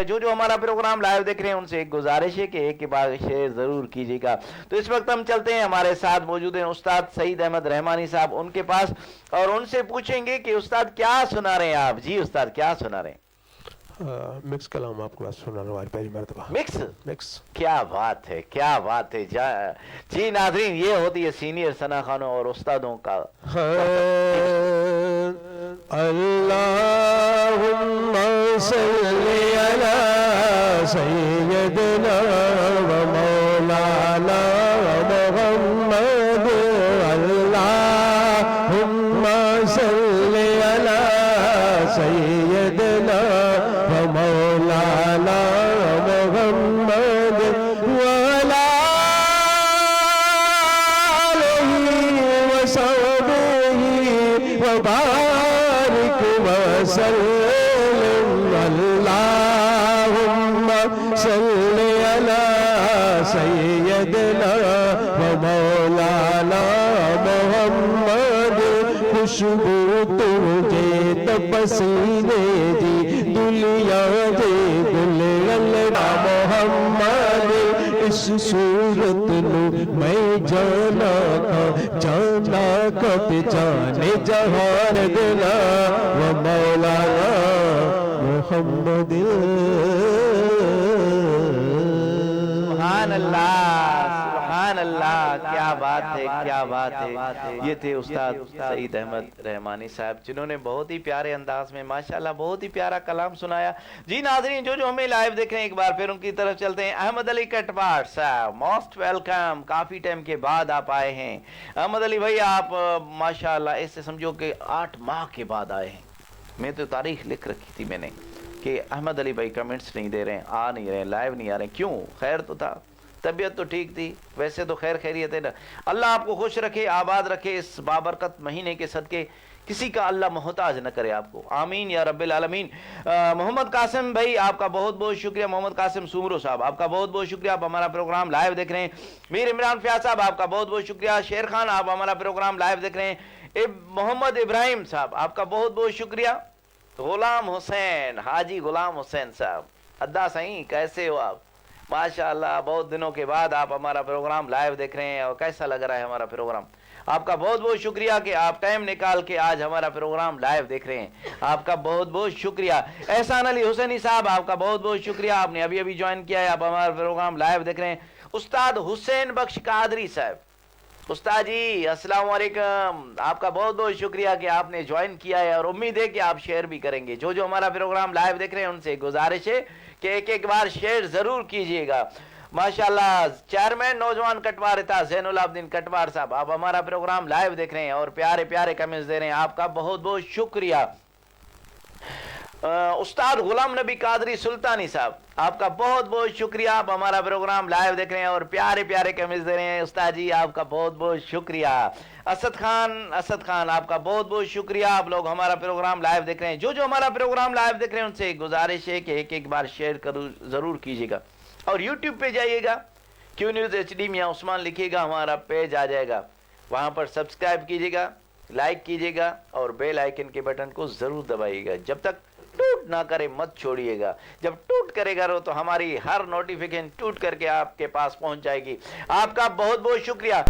جو جو हमारा प्रोग्राम लाइव देख रहे हैं उनसे एक गुजारिश है कि एक के बाद शेयर जरूर कीजिएगा। तो इस वक्त हम चलते हैं, हमारे साथ मौजूद हैं उस्ताद सईद अहमद रहमानी साहब, उनके पास, और उनसे पूछेंगे कि उस्ताद क्या सुना रहे हैं आप। जी उस्ताद क्या सुना रहे हैं? मिक्स कलाम आपको बात सुना रहा हूँ पहली मरतबा। मिक्स क्या बात है, क्या बात है। जी नाज़रीन, ये होती है सीनियर सना खानों और उस्तादों का। अल्लाहुम्मा सल्ली अला सय्यदना व मौलाना मुहम्मद। अल्लाहुम्मा सल्ली अला सय्यदना व मौलाना मुहम्मद व अला आलिहि व सहबिहि व बारिक व सल्लिम। अल्लाहुम्मा सल्ली अला सय्यदना व मौलाना मुहम्मद। खुशबू तुझे तपसीने दी दुनिया दे गुल अल्लाह मुहम्मद। इस सूरत नु मैं जाना का जाने जहान दिला व मौलाना मुहम्मद। सुभान अल्लाह, क्या बात है, क्या बात है। ये थे उस्ताद सईद अहमद रहमानी साहब, जिन्होंने बहुत ही प्यारे अंदाज में माशाल्लाह बहुत ही प्यारा कलाम सुनाया। जी नाज़रीन, जो जो हमें लाइव देख रहे हैं, एक बार फिर उनकी तरफ चलते हैं। अहमद अली कटवाड़ साहब, मोस्ट वेलकम, काफ़ी टाइम के बाद आप आए हैं। अहमद अली भाई, आप माशाल्लाह ऐसे समझो कि 8 माह के बाद आए हैं। मैं तो तारीख लिख रखी थी मैंने कि अहमद अली भाई कमेंट्स नहीं दे रहे हैं, आ नहीं रहे हैं, लाइव नहीं आ रहे हैं। क्यों? खैर तो था, तबीयत तो ठीक थी, वैसे तो खैर खैरियत है ना। अल्लाह आपको खुश रखे, आबाद रखे, इस बाबरकत महीने के सदके किसी का अल्लाह मोहताज न करे आपको, आमीन या रब्बिल आलमीन। मोहम्मद कासिम भाई, आपका बहुत बहुत शुक्रिया। मोहम्मद कासिम सुमरो साहब, आपका बहुत बहुत शुक्रिया, आप हमारा प्रोग्राम लाइव देख रहे हैं। मीर इमरान फयाज साहब, आपका बहुत बहुत शुक्रिया। शेर खान, आप हमारा प्रोग्राम लाइव देख रहे हैं। मोहम्मद इब्राहिम साहब, आपका बहुत बहुत शुक्रिया। गुलाम हुसैन, हाजी गुलाम हुसैन साहब, अद्दा सही, कैसे हो आप? माशाअल्लाह, बहुत दिनों के बाद आप हमारा प्रोग्राम लाइव देख रहे हैं और कैसा लग रहा है हमारा प्रोग्राम? आपका बहुत बहुत शुक्रिया कि आप टाइम निकाल के आज हमारा प्रोग्राम लाइव देख रहे हैं, आपका बहुत बहुत शुक्रिया। एहसान अली हुसैनी साहब, आपका बहुत बहुत शुक्रिया, आपने अभी अभी ज्वाइन किया है, आप हमारा प्रोग्राम लाइव देख रहे हैं। उस्ताद हुसैन बख्श कादरी साहब, उस्ताद जी अस्सलाम वालेकुम, आपका बहुत बहुत शुक्रिया कि आपने ज्वाइन किया है और उम्मीद है कि आप शेयर भी करेंगे। जो जो हमारा प्रोग्राम लाइव देख रहे हैं उनसे गुजारिश है कि एक एक बार शेयर जरूर कीजिएगा। माशाल्लाह, चेयरमैन नौजवान कटवार था ज़ैनुल आबदीन कटवार साहब, आप हमारा प्रोग्राम लाइव देख रहे हैं और प्यारे प्यारे कमेंट्स दे रहे हैं, आपका बहुत बहुत शुक्रिया। उस्ताद गुलाम नबी कादरी सुल्तानी साहब, आपका बहुत बहुत शुक्रिया, आप हमारा प्रोग्राम लाइव देख रहे हैं और प्यारे प्यारे कमेंट्स दे रहे हैं। उस्ताद जी आपका बहुत बहुत शुक्रिया। असद खान, आपका बहुत बहुत शुक्रिया, आप लोग हमारा प्रोग्राम लाइव देख रहे हैं। जो जो हमारा प्रोग्राम लाइव देख रहे हैं उनसे गुजारिश है कि एक एक बार शेयर जरूर कीजिएगा और यूट्यूब पे जाइएगा, क्यू न्यूज़ HD मियां उस्मान लिखिएगा, हमारा पेज आ जाएगा, वहां पर सब्सक्राइब कीजिएगा, लाइक कीजिएगा और बेल आइकन के बटन को जरूर दबाइएगा। जब तक टूट ना करे मत छोड़िएगा, जब टूट करेगा तो हमारी हर नोटिफिकेशन टूट करके आपके पास पहुंच जाएगी। आपका बहुत बहुत शुक्रिया।